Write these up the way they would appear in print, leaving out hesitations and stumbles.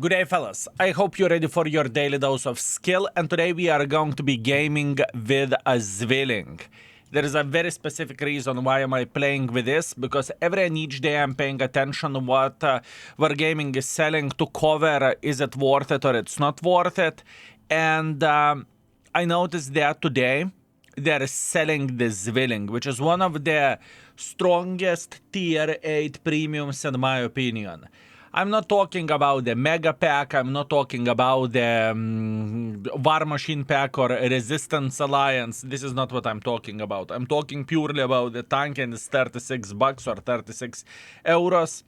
Good day, fellas. I hope you're ready for your daily dose of skill, and today we are going to be gaming with a Zwilling. There is a very specific reason why am I playing with this, because every and each day I'm paying attention what Wargaming is selling to cover, is it worth it or it's not worth it, and I noticed that today they're selling the Zwilling, which is one of the strongest tier 8 premiums in my opinion. I'm not talking about the Mega Pack, I'm not talking about the War Machine Pack or Resistance Alliance. This is not what I'm talking about. I'm talking purely about the tank, and it's $36 or 36 euros.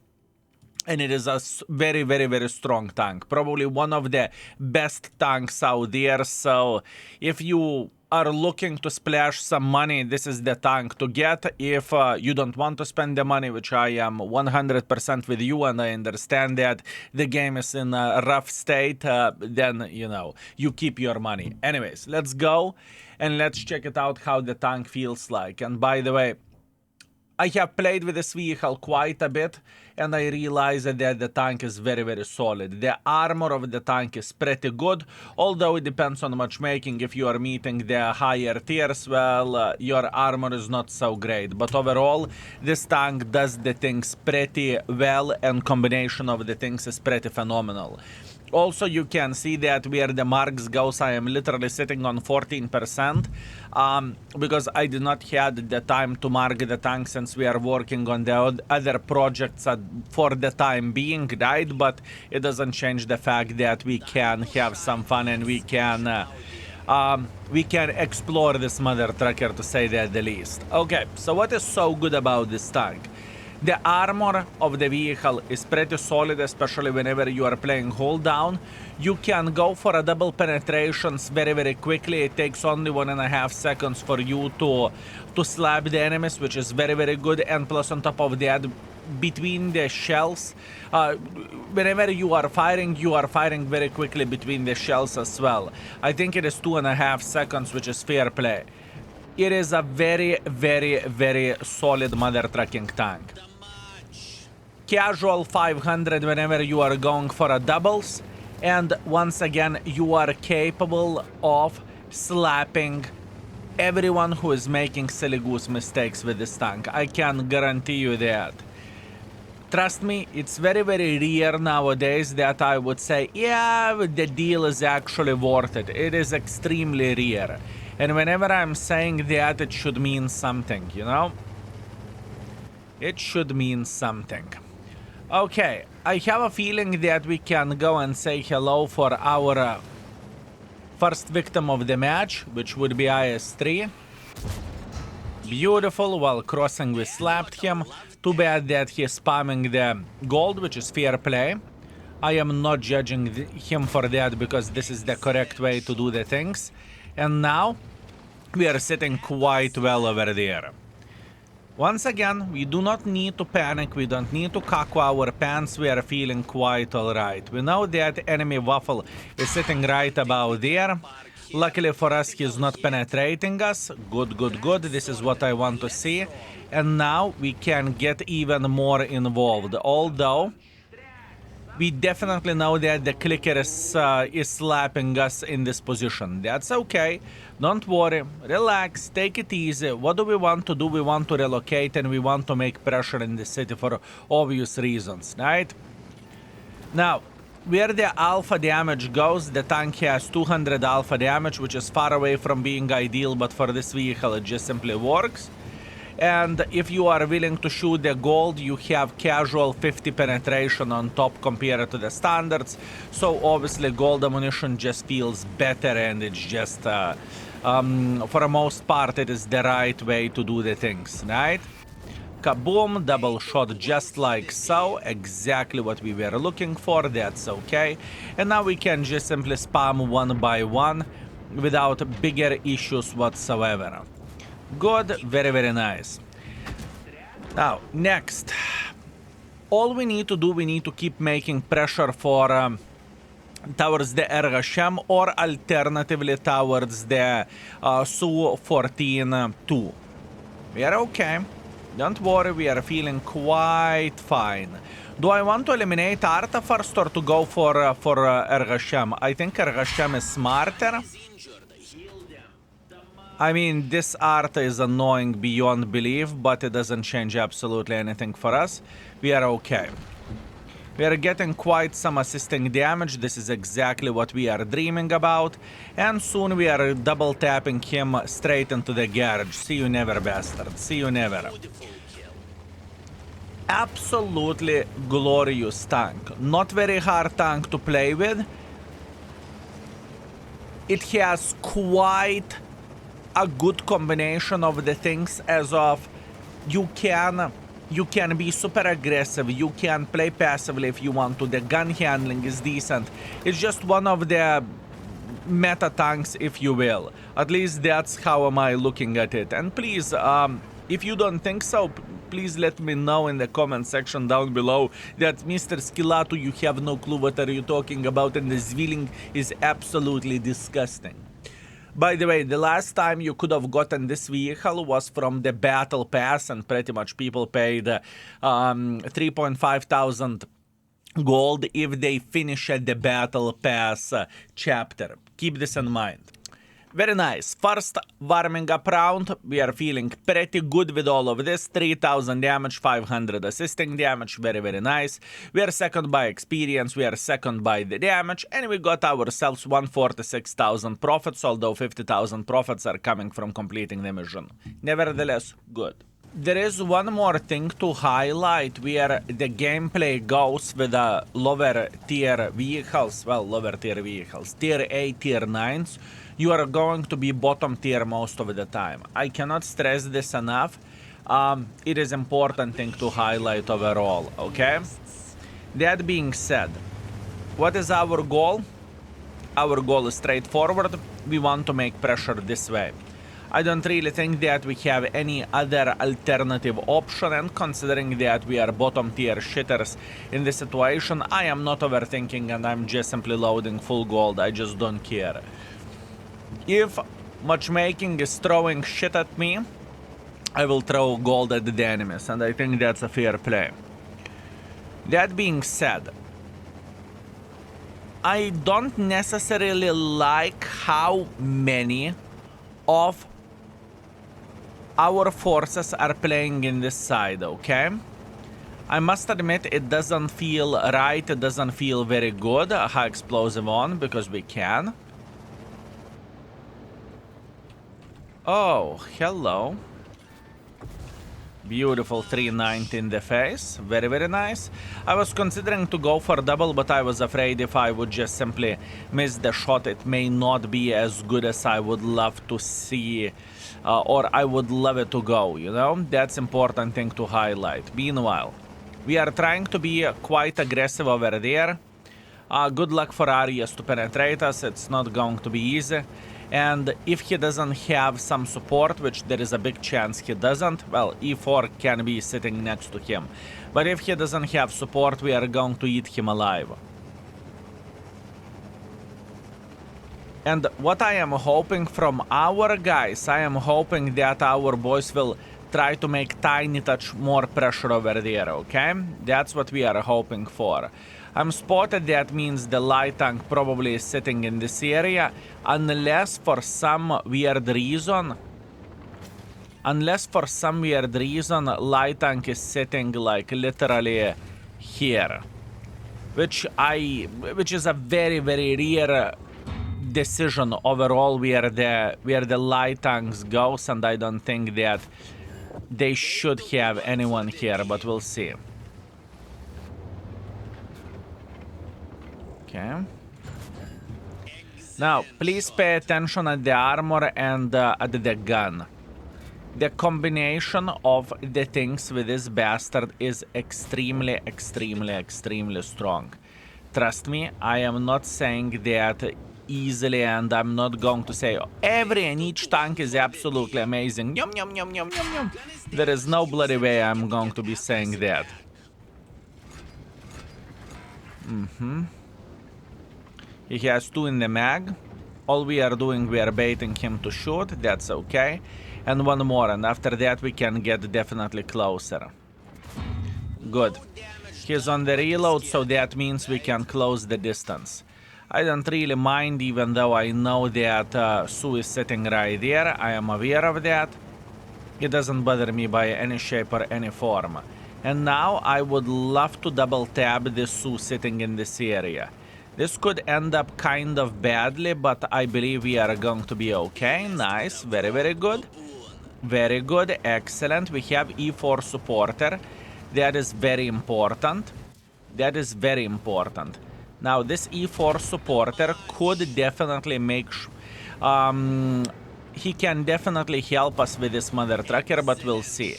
And it is a very, very, very strong tank. Probably one of the best tanks out there. So if you are looking to splash some money, this is the tank to get. If you don't want to spend the money, which I am 100% with you, and I understand that the game is in a rough state, then, you keep your money. Anyways, let's go and let's check it out how the tank feels like. And by the way, I have played with this vehicle quite a bit, and I realized that the tank is very, very solid. The armor of the tank is pretty good, although it depends on matchmaking. If you are meeting the higher tiers, well, your armor is not so great. But overall, this tank does the things pretty well, and combination of the things is pretty phenomenal. Also, you can see that where the marks goes, I am literally sitting on 14%, because I did not have the time to mark the tank since we are working on the other projects for the time being, right? But it doesn't change the fact that we can have some fun, and we can explore this mother trucker, to say that the least. Okay, so what is so good about this tank? The armor of the vehicle is pretty solid, especially whenever you are playing hold down. You can go for a double penetrations very, very quickly. It takes only 1.5 seconds for you to slap the enemies, which is very, very good. And plus on top of that, between the shells, whenever you are firing very quickly between the shells as well. I think it is 2.5 seconds, which is fair play. It is a very, very, very solid mother trucking tank. Casual 500 whenever you are going for a doubles, and once again you are capable of slapping everyone who is making silly goose mistakes with this tank. I can guarantee you that. Trust me, it's very, very rare nowadays that I would say, yeah, the deal is actually worth it. It is extremely rare. And whenever I'm saying that, it should mean something, It should mean something. Okay, I have a feeling that we can go and say hello for our first victim of the match, which would be IS-3. Beautiful, while crossing we slapped him. Too bad that he's spamming the gold, which is fair play. I am not judging him for that, because this is the correct way to do the things. And now we are sitting quite well over there. Once again, we do not need to panic, we don't need to cock our pants, we are feeling quite alright. We know that enemy Waffle is sitting right about there. Luckily for us, he's not penetrating us. Good, good, good. This is what I want to see. And now we can get even more involved. Although we definitely know that the clicker is slapping us in this position. That's okay. Don't worry. Relax. Take it easy. What do we want to do? We want to relocate, and we want to make pressure in the city for obvious reasons, right? Now, where the alpha damage goes, the tank has 200 alpha damage, which is far away from being ideal, but for this vehicle it just simply works. And if you are willing to shoot the gold, you have casual 50 penetration on top compared to the standards. So obviously gold ammunition just feels better, and it's just, for the most part, it is the right way to do the things, right? Kaboom, double shot just like so, exactly what we were looking for, that's okay. And now we can just simply spam one by one without bigger issues whatsoever. Good, very, very nice. Now, next. All we need to do, we need to keep making pressure for towards the RHM, or alternatively towards the Su-14-2. We are okay. Don't worry, we are feeling quite fine. Do I want to eliminate Arta first or to go for Ergashem? I think Ergashem is smarter. I mean, this Arta is annoying beyond belief, but it doesn't change absolutely anything for us. We are okay. We are getting quite some assisting damage. This is exactly what we are dreaming about. And soon we are double tapping him straight into the garage. See you never, bastard. See you never. Absolutely glorious tank. Not very hard tank to play with. It has quite a good combination of the things as of you can be super aggressive, you can play passively if you want to, the gun handling is decent. It's just one of the meta tanks, if you will. At least that's how am I looking at it. And please, if you don't think so, please let me know in the comment section down below that Mr. Skillato, you have no clue what are you talking about, and the Zwilling is absolutely disgusting. By the way, the last time you could have gotten this vehicle was from the Battle Pass, and pretty much people paid 3.5 thousand gold if they finish at the Battle Pass chapter. Keep this in mind. Very nice. First warming up round. We are feeling pretty good with all of this. 3000 damage, 500 assisting damage. Very, very nice. We are second by experience. We are second by the damage. And we got ourselves 146,000 profits, although 50,000 profits are coming from completing the mission. Nevertheless, good. There is one more thing to highlight where the gameplay goes with the lower tier vehicles. Well, lower tier vehicles. Tier 8, tier 9s. You are going to be bottom tier most of the time. I cannot stress this enough. It is important thing to highlight overall, okay? That being said, what is our goal? Our goal is straightforward. We want to make pressure this way. I don't really think that we have any other alternative option, and considering that we are bottom tier shitters in this situation, I am not overthinking and I'm just simply loading full gold. I just don't care. If matchmaking is throwing shit at me, I will throw gold at the enemies, and I think that's a fair play. That being said, I don't necessarily like how many of our forces are playing in this side, okay? I must admit it doesn't feel right, it doesn't feel very good. High explosive on, because we can. Oh, hello. Beautiful 390 in the face. Very, very nice. I was considering to go for double, but I was afraid if I would just simply miss the shot, it may not be as good as I would love to see, or I would love it to go, you know? That's important thing to highlight. Meanwhile, we are trying to be quite aggressive over there. Good luck for Arias to penetrate us. It's not going to be easy. And if he doesn't have some support, which there is a big chance he doesn't, well, E4 can be sitting next to him. But if he doesn't have support, we are going to eat him alive. And what I am hoping from our guys, I am hoping that our boys will try to make tiny touch more pressure over there, okay? That's what we are hoping for. I'm spotted, that means the light tank probably is sitting in this area, unless for some weird reason, light tank is sitting like literally here, which is a very, very rare decision overall where the light tanks goes, and I don't think that they should have anyone here, but we'll see. Okay. Now, please pay attention at the armor and at the gun. The combination of the things with this bastard is extremely, extremely, extremely strong. Trust me, I am not saying that easily, and I'm not going to say every and each tank is absolutely amazing. Yum, yum, yum, yum, yum, yum. There is no bloody way I'm going to be saying that. He has 2 in the mag. All we are doing, we are baiting him to shoot. That's okay. And 1 more, and after that we can get definitely closer. Good. He's on the reload, so that means we can close the distance. I don't really mind, even though I know that Sue is sitting right there. I am aware of that. It doesn't bother me by any shape or any form. And now I would love to double tap this Sue sitting in this area. This could end up kind of badly, but I believe we are going to be okay. Nice, very, very good. Very good, excellent. We have E4 supporter. That is very important. That is very important. Now, this E4 supporter could definitely make... he can definitely help us with this mother trucker, but we'll see.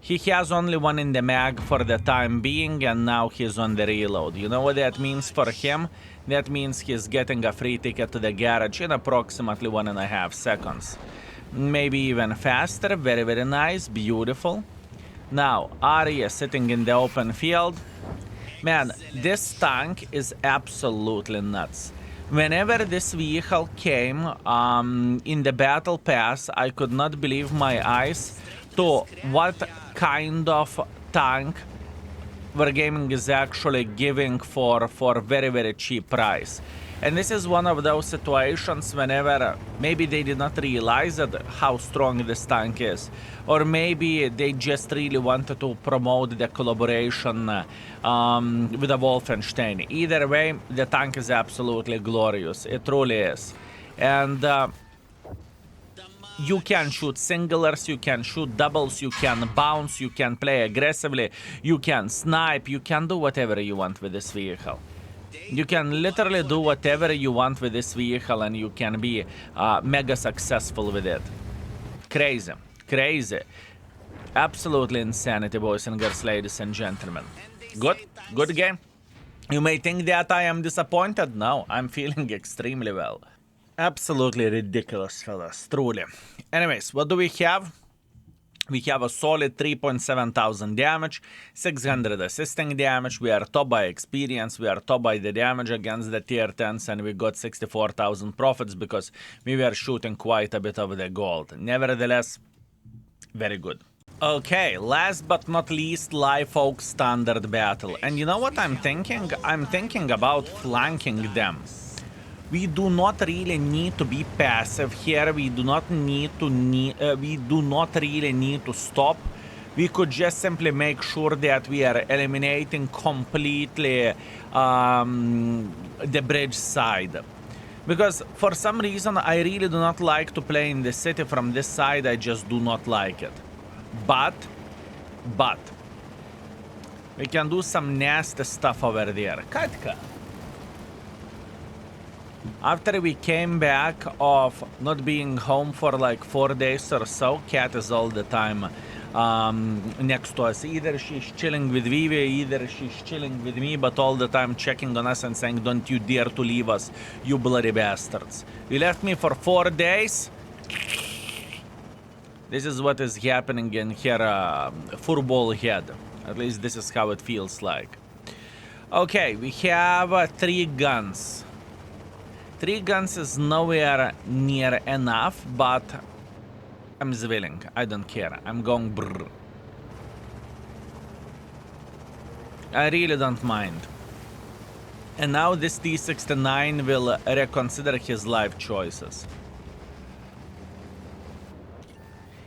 He has only one in the mag for the time being, and now he's on the reload. You know what that means for him? That means he's getting a free ticket to the garage in approximately 1.5 seconds. Maybe even faster. Very, very nice. Beautiful. Now, Arya sitting in the open field. Man, this tank is absolutely nuts. Whenever this vehicle came in the battle pass, I could not believe my eyes to what kind of tank Wargaming is actually giving for very, very cheap price. And this is one of those situations whenever maybe they did not realize how strong this tank is. Or maybe they just really wanted to promote the collaboration with the Wolfenstein. Either way, the tank is absolutely glorious. It truly is. And you can shoot singlers, you can shoot doubles, you can bounce, you can play aggressively, you can snipe, you can do whatever you want with this vehicle. You can literally do whatever you want with this vehicle and you can be mega successful with it. Crazy. Crazy. Absolutely insanity, boys and girls, ladies and gentlemen. Good. Good game. You may think that I am disappointed. No, I'm feeling extremely well. Absolutely ridiculous, fellas. Truly. Anyways, what do we have? We have a solid 3.7 thousand damage, 600 assisting damage. We are top by experience. We are top by the damage against the tier 10s, and we got 64,000 profits because we were shooting quite a bit of the gold. Nevertheless, very good. Okay, last but not least, Live Oak standard battle. And you know what I'm thinking? I'm thinking about flanking them. We do not really need to be passive here. We do not really need to stop. We could just simply make sure that we are eliminating completely the bridge side. Because for some reason I really do not like to play in the city from this side. I just do not like it. But we can do some nasty stuff over there. Katka. After we came back of not being home for like 4 days or so, Cat is all the time next to us. Either she's chilling with Vivi, either she's chilling with me, but all the time checking on us and saying, don't you dare to leave us, you bloody bastards. You left me for 4 days? This is what is happening in her football head. At least this is how it feels like. Okay, we have 3 guns. 3 guns is nowhere near enough, but I'm Zwilling. I don't care. I'm going brrr. I really don't mind. And now this T69 will reconsider his life choices.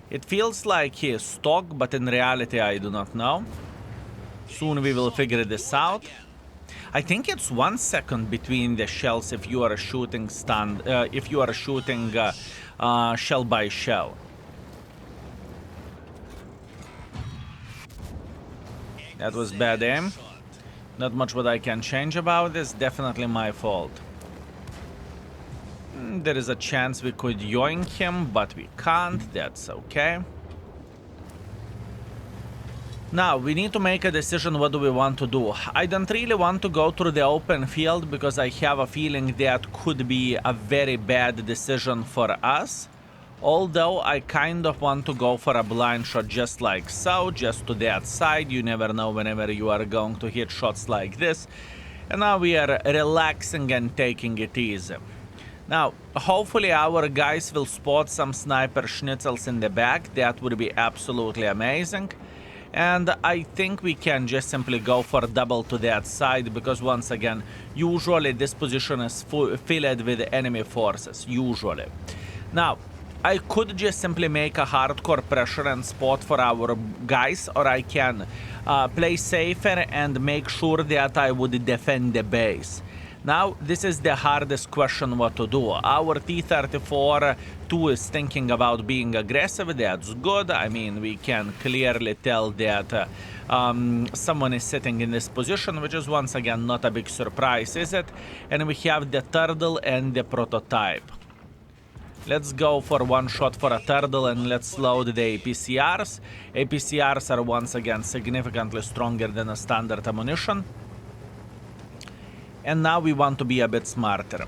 It feels like he is stock, but in reality I do not know. Soon we will figure this out. I think it's 1 second between the shells if you are shooting shell by shell. That was bad aim. Not much what I can change about this. Definitely my fault. There is a chance we could yoink him, but we can't. That's okay. Now, we need to make a decision. What do we want to do? I don't really want to go through the open field because I have a feeling that could be a very bad decision for us. Although I kind of want to go for a blind shot just like so, just to that side. You never know whenever you are going to hit shots like this. And now we are relaxing and taking it easy. Now, hopefully our guys will spot some sniper schnitzels in the back. That would be absolutely amazing. And I think we can just simply go for double to that side, because once again, usually this position is filled with enemy forces, usually. Now, I could just simply make a hardcore pressure and spot for our guys, or I can play safer and make sure that I would defend the base. Now, this is the hardest question what to do. Our T-34-2 is thinking about being aggressive. That's good. I mean, we can clearly tell that someone is sitting in this position, which is once again not a big surprise, is it? And we have the turtle and the prototype. Let's go for one shot for a turtle and let's load the APCRs. APCRs are once again significantly stronger than a standard ammunition. And now we want to be a bit smarter.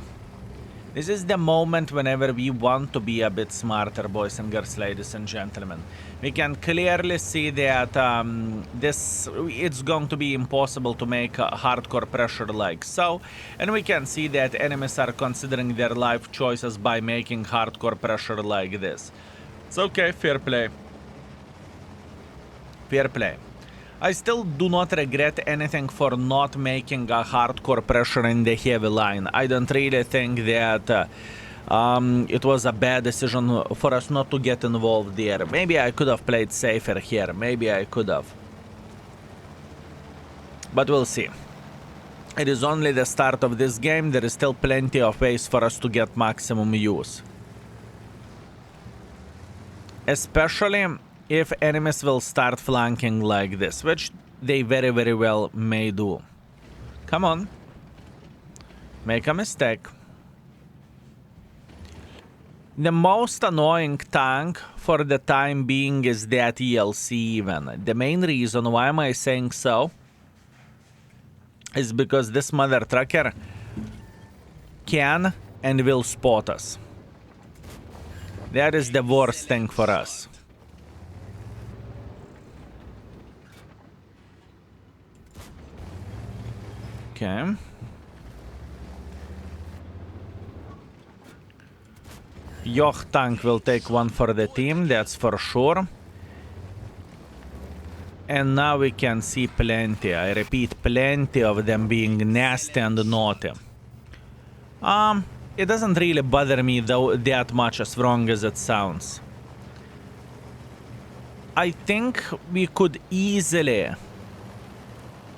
This is the moment whenever we want to be a bit smarter, boys and girls, ladies and gentlemen. We can clearly see that it's going to be impossible to make a hardcore pressure like so. And we can see that enemies are considering their life choices by making hardcore pressure like this. It's okay, fair play. Fair play. I still do not regret anything for not making a hardcore pressure in the heavy line. I don't really think that it was a bad decision for us not to get involved there. Maybe I could have played safer here. Maybe I could have. But we'll see. It is only the start of this game. There is still plenty of ways for us to get maximum use. Especially if enemies will start flanking like this, which they very, very well may do. Come on. Make a mistake. The most annoying tank for the time being is that ELC even. The main reason why am I saying so is because this mother trucker can and will spot us. That is the worst thing for us. Okay. Yoch tank will take one for the team, that's for sure. And now we can see plenty, I repeat, plenty of them being nasty and naughty. It doesn't really bother me though that much, as wrong as it sounds. I think we could easily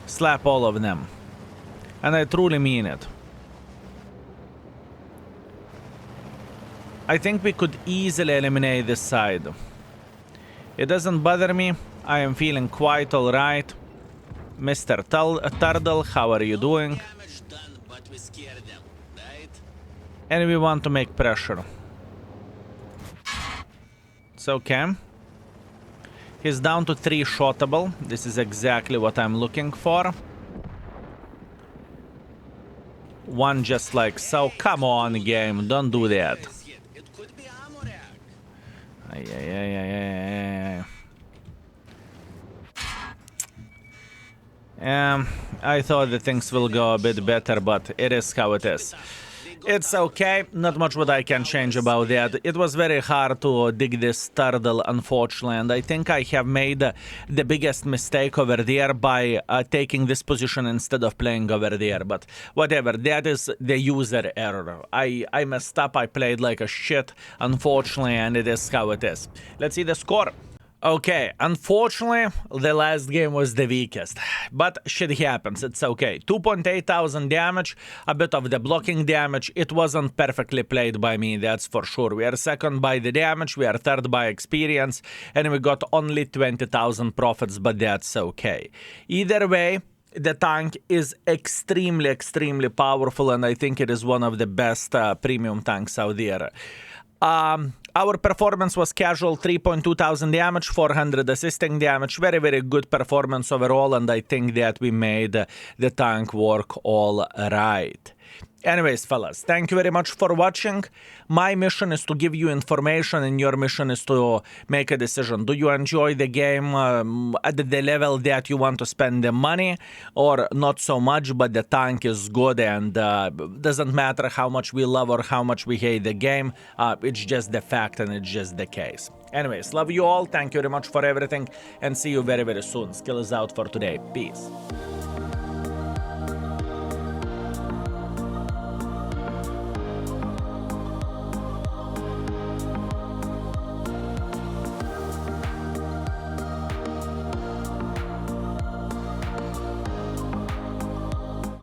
slap all of them. And I truly mean it. I think we could easily eliminate this side. It doesn't bother me. I am feeling quite alright. Mr. Turtle, how are you doing? And we want to make pressure. It's okay. He's down to 3 shottable. This is exactly what I'm looking for. One just like so. Come on, game. Don't do that. I thought that things will go a bit better, but it is how it is. It's okay, not much what I can change about that. It was very hard to dig this turtle, unfortunately, and I think I have made the biggest mistake over there by taking this position instead of playing over there. But whatever, that is the user error. I messed up, I played like a shit, unfortunately, and it is how it is. Let's see the score. Okay, unfortunately, the last game was the weakest, but shit happens, it's okay. 2,800 damage, a bit of the blocking damage. It wasn't perfectly played by me, that's for sure. We are second by the damage, we are third by experience, and we got only 20,000 profits, but that's okay. Either way, the tank is extremely, extremely powerful, and I think it is one of the best premium tanks out there. Our performance was casual, 3,200 damage, 400 assisting damage. Very, very good performance overall, and I think that we made the tank work all right. Anyways, fellas, thank you very much for watching. My mission is to give you information, and your mission is to make a decision. Do you enjoy the game at the level that you want to spend the money, or not so much, but the tank is good, and doesn't matter how much we love or how much we hate the game. It's just the fact, and it's just the case. Anyways, love you all. Thank you very much for everything and see you very, very soon. Skill is out for today. Peace.